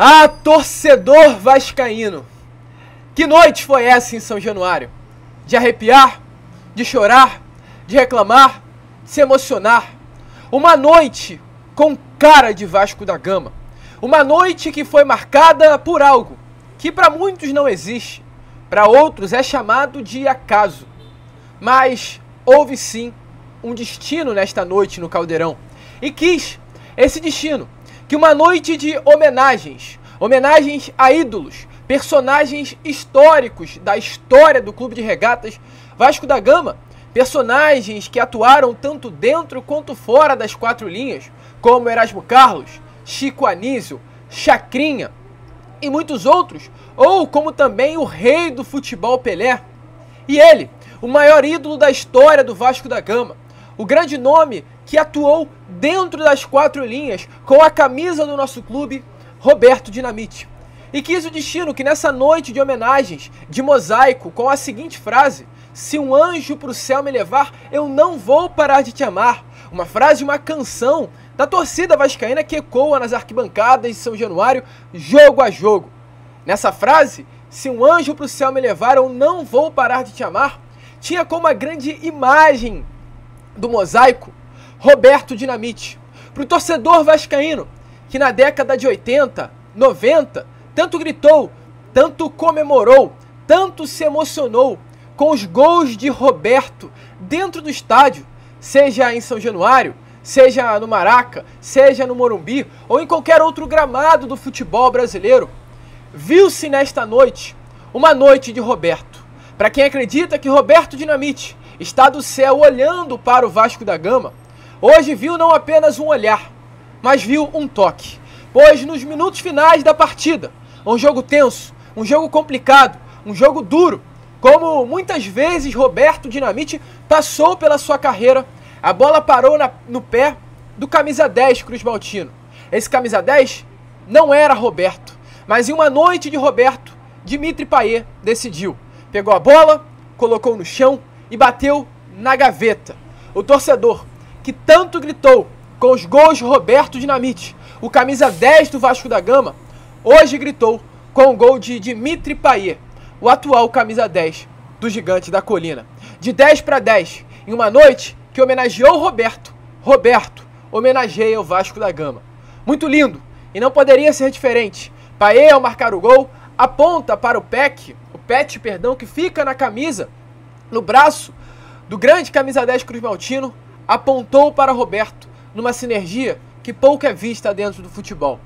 Ah, torcedor vascaíno! Que noite foi essa em São Januário? De arrepiar, de chorar, de reclamar, de se emocionar. Uma noite com cara de Vasco da Gama. Uma noite que foi marcada por algo que para muitos não existe, para outros é chamado de acaso. Mas houve sim um destino nesta noite no Caldeirão. E quis esse destino que uma noite de homenagens a ídolos, personagens históricos da história do Clube de Regatas Vasco da Gama, personagens que atuaram tanto dentro quanto fora das quatro linhas, como Erasmo Carlos, Chico Anísio, Chacrinha e muitos outros, ou como também o rei do futebol Pelé. E ele, o maior ídolo da história do Vasco da Gama, o grande nome que atuou dentro das quatro linhas com a camisa do nosso clube, Roberto Dinamite. E quis o destino que nessa noite de homenagens, de mosaico, com a seguinte frase: se um anjo pro céu me levar, eu não vou parar de te amar. Uma frase de uma canção da torcida vascaína que ecoa nas arquibancadas de São Januário, jogo a jogo. Nessa frase, se um anjo pro céu me levar, eu não vou parar de te amar, tinha como a grande imagem do mosaico Roberto Dinamite. Para o torcedor vascaíno, que na década de 80, 90, tanto gritou, tanto comemorou, tanto se emocionou com os gols de Roberto dentro do estádio, seja em São Januário, seja no Maraca, seja no Morumbi ou em qualquer outro gramado do futebol brasileiro, viu-se nesta noite uma noite de Roberto. Para quem acredita que Roberto Dinamite está do céu olhando para o Vasco da Gama, hoje viu não apenas um olhar, mas viu um toque. Pois nos minutos finais da partida, um jogo tenso, um jogo complicado, um jogo duro, como muitas vezes Roberto Dinamite passou pela sua carreira, a bola parou no pé do camisa 10 Cruz Maltino. Esse camisa 10 não era Roberto, mas em uma noite de Roberto, Dimitri Payet decidiu. Pegou a bola, colocou no chão e bateu na gaveta. O torcedor que tanto gritou com os gols de Roberto Dinamite, o camisa 10 do Vasco da Gama, hoje gritou com o gol de Dimitri Payet, o atual camisa 10 do Gigante da Colina. De 10 para 10, em uma noite que homenageou Roberto, Roberto homenageia o Vasco da Gama. Muito lindo, e não poderia ser diferente. Payet, ao marcar o gol, aponta para o pet, que fica na camisa, no braço do grande camisa 10 Cruz Maltino, apontou para Roberto, numa sinergia que pouco é vista dentro do futebol.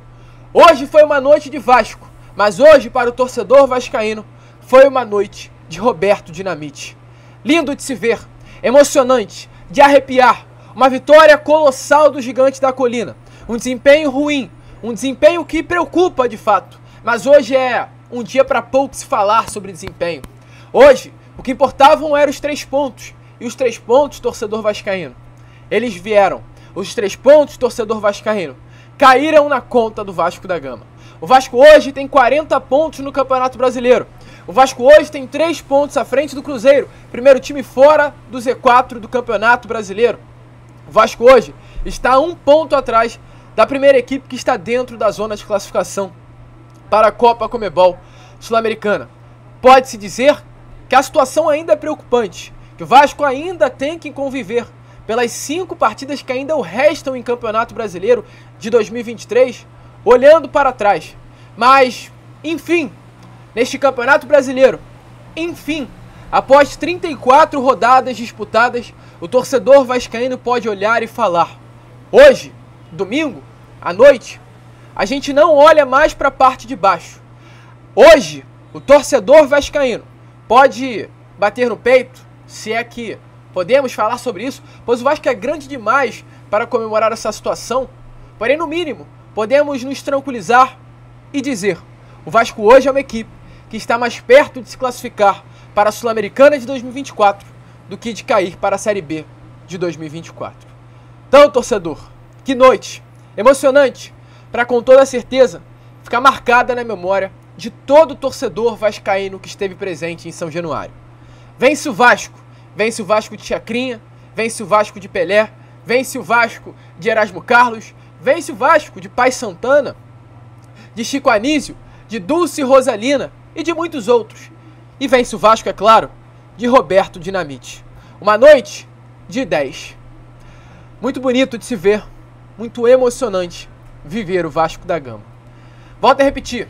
Hoje foi uma noite de Vasco, mas hoje, para o torcedor vascaíno, foi uma noite de Roberto Dinamite. Lindo de se ver, emocionante, de arrepiar, uma vitória colossal do Gigante da Colina. Um desempenho ruim, um desempenho que preocupa de fato, mas hoje é um dia para pouco se falar sobre desempenho. Hoje, o que importavam eram os 3 pontos, e os 3 pontos, torcedor vascaíno, eles vieram. Os 3 pontos, torcedor vascaíno, caíram na conta do Vasco da Gama. O Vasco hoje tem 40 pontos no Campeonato Brasileiro. O Vasco hoje tem 3 pontos à frente do Cruzeiro, primeiro time fora do Z4 do Campeonato Brasileiro. O Vasco hoje está a 1 ponto atrás da primeira equipe que está dentro da zona de classificação para a Copa Conmebol Sul-Americana. Pode-se dizer que a situação ainda é preocupante, que o Vasco ainda tem que conviver pelas 5 partidas que ainda o restam em Campeonato Brasileiro de 2023, olhando para trás. Mas, enfim, neste Campeonato Brasileiro, enfim, após 34 rodadas disputadas, o torcedor vascaíno pode olhar e falar: hoje, domingo, à noite, a gente não olha mais para a parte de baixo. Hoje, o torcedor vascaíno pode bater no peito, se é que podemos falar sobre isso, pois o Vasco é grande demais para comemorar essa situação. Porém, no mínimo, podemos nos tranquilizar e dizer: o Vasco hoje é uma equipe que está mais perto de se classificar para a Sul-Americana de 2024 do que de cair para a Série B de 2024. Então, torcedor, que noite emocionante para, com toda certeza, ficar marcada na memória de todo torcedor vascaíno que esteve presente em São Januário. Vence o Vasco! Vence o Vasco de Chacrinha, vence o Vasco de Pelé, vence o Vasco de Erasmo Carlos, vence o Vasco de Pai Santana, de Chico Anísio, de Dulce Rosalina e de muitos outros. E vence o Vasco, é claro, de Roberto Dinamite. Uma noite de 10. Muito bonito de se ver, muito emocionante viver o Vasco da Gama. Volto a repetir,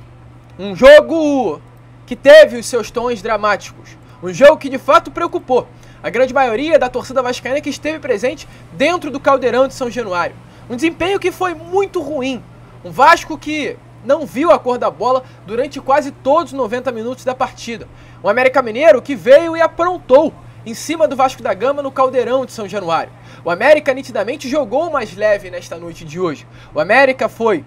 um jogo que teve os seus tons dramáticos, um jogo que de fato preocupou a grande maioria da torcida vascaína que esteve presente dentro do Caldeirão de São Januário. Um desempenho que foi muito ruim, um Vasco que não viu a cor da bola durante quase todos os 90 minutos da partida. Um América Mineiro que veio e aprontou em cima do Vasco da Gama no Caldeirão de São Januário. O América nitidamente jogou mais leve nesta noite de hoje. O América foi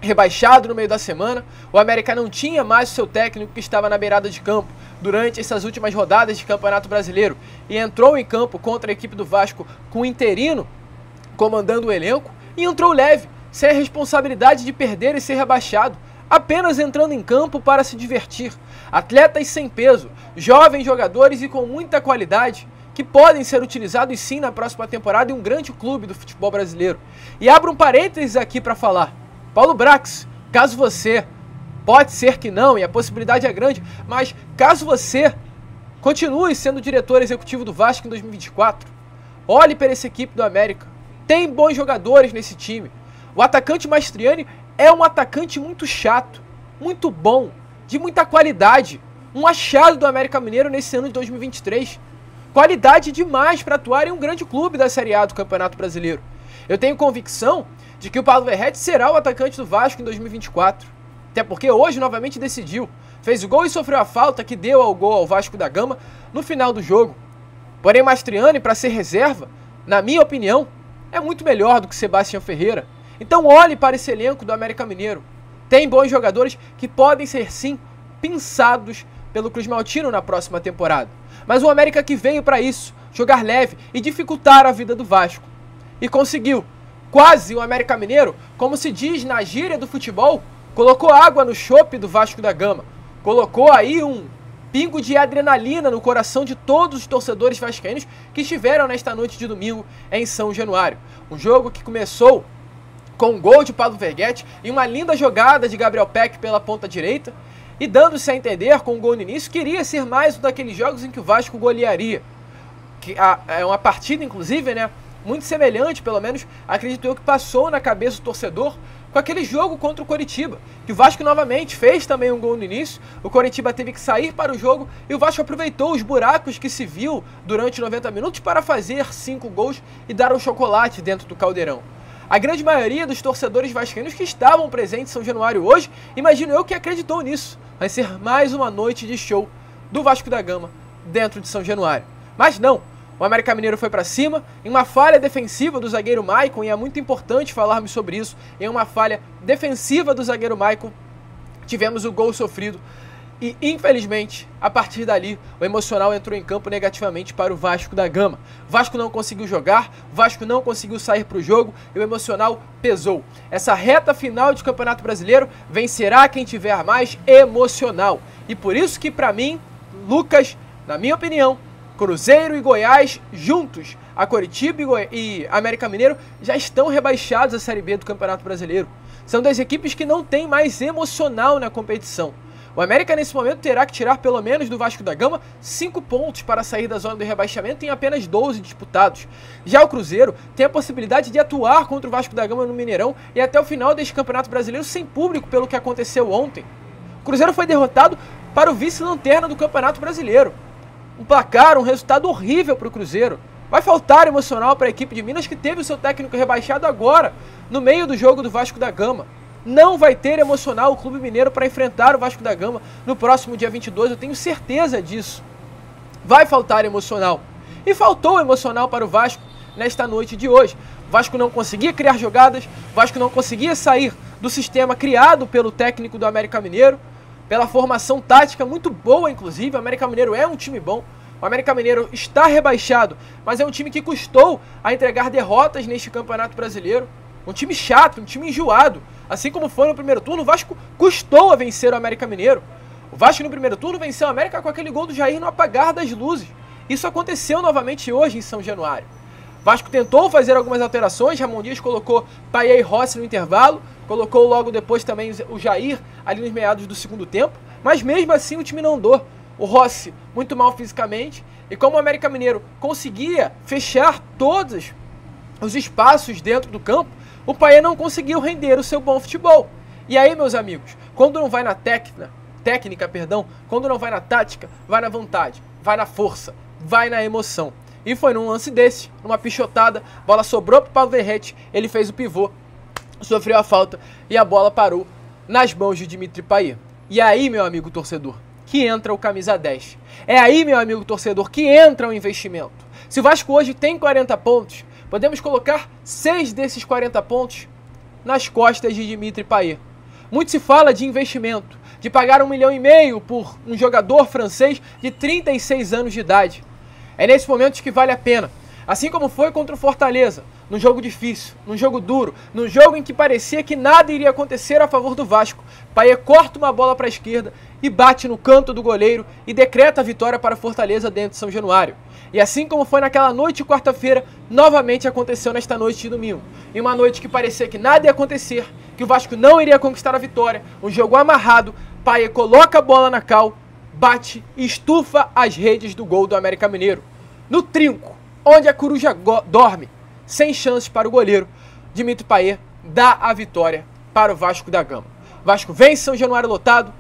rebaixado no meio da semana, o América não tinha mais o seu técnico que estava na beirada de campo durante essas últimas rodadas de Campeonato Brasileiro e entrou em campo contra a equipe do Vasco com o interino comandando o elenco e entrou leve, sem a responsabilidade de perder e ser rebaixado, apenas entrando em campo para se divertir. Atletas sem peso, jovens jogadores e com muita qualidade, que podem ser utilizados sim na próxima temporada em um grande clube do futebol brasileiro. E abro um parênteses aqui para falar. Paulo Brax, caso você, pode ser que não, e a possibilidade é grande, mas caso você continue sendo diretor executivo do Vasco em 2024, olhe para essa equipe do América. Tem bons jogadores nesse time. O atacante Mastriani é um atacante muito chato, muito bom, de muita qualidade. Um achado do América Mineiro nesse ano de 2023. Qualidade demais para atuar em um grande clube da Série A do Campeonato Brasileiro. Eu tenho convicção de que o Paulo Verratti será o atacante do Vasco em 2024. Até porque hoje novamente decidiu. Fez o gol e sofreu a falta que deu ao gol ao Vasco da Gama no final do jogo. Porém, Mastriani, para ser reserva, na minha opinião, é muito melhor do que Sebastião Ferreira. Então olhe para esse elenco do América Mineiro. Tem bons jogadores que podem ser sim pinçados pelo Cruz Maltino na próxima temporada. Mas o América que veio para isso, jogar leve e dificultar a vida do Vasco. E conseguiu. Quase o América Mineiro, como se diz na gíria do futebol, colocou água no chope do Vasco da Gama. Colocou aí um pingo de adrenalina no coração de todos os torcedores vascaínos que estiveram nesta noite de domingo em São Januário. Um jogo que começou com um gol de Paulo Verratti e uma linda jogada de Gabriel Peck pela ponta direita, e dando-se a entender com o gol no início, queria ser mais um daqueles jogos em que o Vasco golearia. É uma partida, inclusive, né, muito semelhante, pelo menos, acredito eu, que passou na cabeça do torcedor com aquele jogo contra o Coritiba, que o Vasco novamente fez também um gol no início, o Coritiba teve que sair para o jogo e o Vasco aproveitou os buracos que se viu durante 90 minutos para fazer 5 gols e dar um chocolate dentro do Caldeirão. A grande maioria dos torcedores vascaínos que estavam presentes em São Januário hoje, imagino eu que acreditou nisso. Vai ser mais uma noite de show do Vasco da Gama dentro de São Januário. Mas não, o América Mineiro foi para cima, em uma falha defensiva do zagueiro Maicon, e é muito importante falarmos sobre isso, em uma falha defensiva do zagueiro Maicon, tivemos o gol sofrido. E, infelizmente, a partir dali, o emocional entrou em campo negativamente para o Vasco da Gama. O Vasco não conseguiu jogar, o Vasco não conseguiu sair para o jogo e o emocional pesou. Essa reta final de Campeonato Brasileiro vencerá quem tiver mais emocional. E por isso que, para mim, Lucas, na minha opinião, Cruzeiro e Goiás juntos, a Coritiba e América Mineiro, já estão rebaixados à Série B do Campeonato Brasileiro. São das equipes que não têm mais emocional na competição. O América, nesse momento, terá que tirar pelo menos do Vasco da Gama 5 pontos para sair da zona do rebaixamento em apenas 12 disputados. Já o Cruzeiro tem a possibilidade de atuar contra o Vasco da Gama no Mineirão e até o final deste Campeonato Brasileiro sem público pelo que aconteceu ontem. O Cruzeiro foi derrotado para o vice-lanterna do Campeonato Brasileiro. Um placar, um resultado horrível para o Cruzeiro. Vai faltar emocional para a equipe de Minas que teve o seu técnico rebaixado agora, no meio do jogo do Vasco da Gama. Não vai ter emocional o Clube Mineiro para enfrentar o Vasco da Gama no próximo dia 22, eu tenho certeza disso. Vai faltar emocional. E faltou emocional para o Vasco nesta noite de hoje. O Vasco não conseguia criar jogadas, o Vasco não conseguia sair do sistema criado pelo técnico do América Mineiro, pela formação tática muito boa, inclusive. O América Mineiro é um time bom. O América Mineiro está rebaixado, mas é um time que custou a entregar derrotas neste Campeonato Brasileiro. Um time chato, um time enjoado. Assim como foi no primeiro turno, o Vasco custou a vencer o América Mineiro. O Vasco no primeiro turno venceu o América com aquele gol do Jair no apagar das luzes. Isso aconteceu novamente hoje em São Januário. O Vasco tentou fazer algumas alterações, Ramon Dias colocou Paia e Rossi no intervalo, colocou logo depois também o Jair ali nos meados do segundo tempo, mas mesmo assim o time não andou. O Rossi muito mal fisicamente, e como o América Mineiro conseguia fechar todos os espaços dentro do campo, o Payet não conseguiu render o seu bom futebol. E aí, meus amigos, quando não vai na técnica, quando não vai na tática, vai na vontade, vai na força, vai na emoção. E foi num lance desse, numa pichotada, a bola sobrou para o Paulo Verratti, ele fez o pivô, sofreu a falta e a bola parou nas mãos de Dimitri Payet. E aí, meu amigo torcedor, que entra o camisa 10. É aí, meu amigo torcedor, que entra o investimento. Se o Vasco hoje tem 40 pontos, podemos colocar 6 desses 40 pontos nas costas de Dimitri Payet. Muito se fala de investimento, de pagar 1,5 milhão por um jogador francês de 36 anos de idade. É nesses momentos que vale a pena. Assim como foi contra o Fortaleza, num jogo difícil, num jogo duro, num jogo em que parecia que nada iria acontecer a favor do Vasco. Payet corta uma bola para a esquerda e bate no canto do goleiro e decreta a vitória para a Fortaleza dentro de São Januário. E assim como foi naquela noite de quarta-feira, novamente aconteceu nesta noite de domingo. Em uma noite que parecia que nada ia acontecer, que o Vasco não iria conquistar a vitória, um jogo amarrado, Payet coloca a bola na cal, bate e estufa as redes do gol do América Mineiro. No trinco, onde a coruja dorme, sem chances para o goleiro, Dimitri Payet dá a vitória para o Vasco da Gama. Vasco vence São Januário lotado,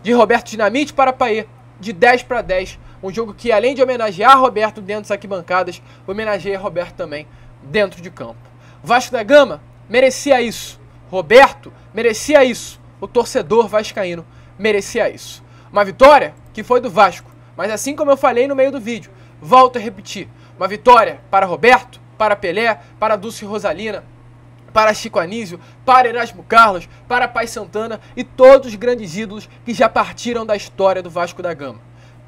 de Roberto Dinamite para Payet, de 10-10. Um jogo que, além de homenagear Roberto dentro das arquibancadas, homenageia Roberto também dentro de campo. O Vasco da Gama merecia isso. Roberto merecia isso. O torcedor vascaíno merecia isso. Uma vitória que foi do Vasco, mas assim como eu falei no meio do vídeo, volto a repetir. Uma vitória para Roberto, para Pelé, para Dulce Rosalina, para Chico Anísio, para Erasmo Carlos, para Pai Santana e todos os grandes ídolos que já partiram da história do Vasco da Gama.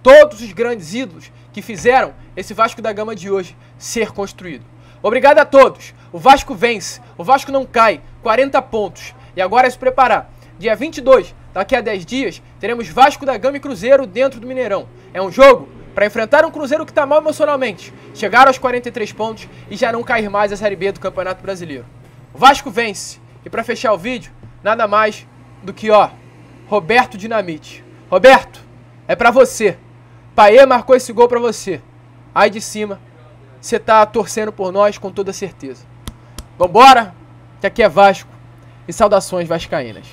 Todos os grandes ídolos que fizeram esse Vasco da Gama de hoje ser construído. Obrigado a todos. O Vasco vence, o Vasco não cai, 40 pontos. E agora é se preparar. Dia 22, daqui a 10 dias, teremos Vasco da Gama e Cruzeiro dentro do Mineirão. É um jogo para enfrentar um Cruzeiro que está mal emocionalmente, chegar aos 43 pontos e já não cair mais a Série B do Campeonato Brasileiro. O Vasco vence. E para fechar o vídeo, nada mais do que, Roberto Dinamite. Roberto, é para você. Payet marcou esse gol para você. Aí de cima, você tá torcendo por nós com toda certeza. Vambora, que aqui é Vasco. E saudações vascaínas.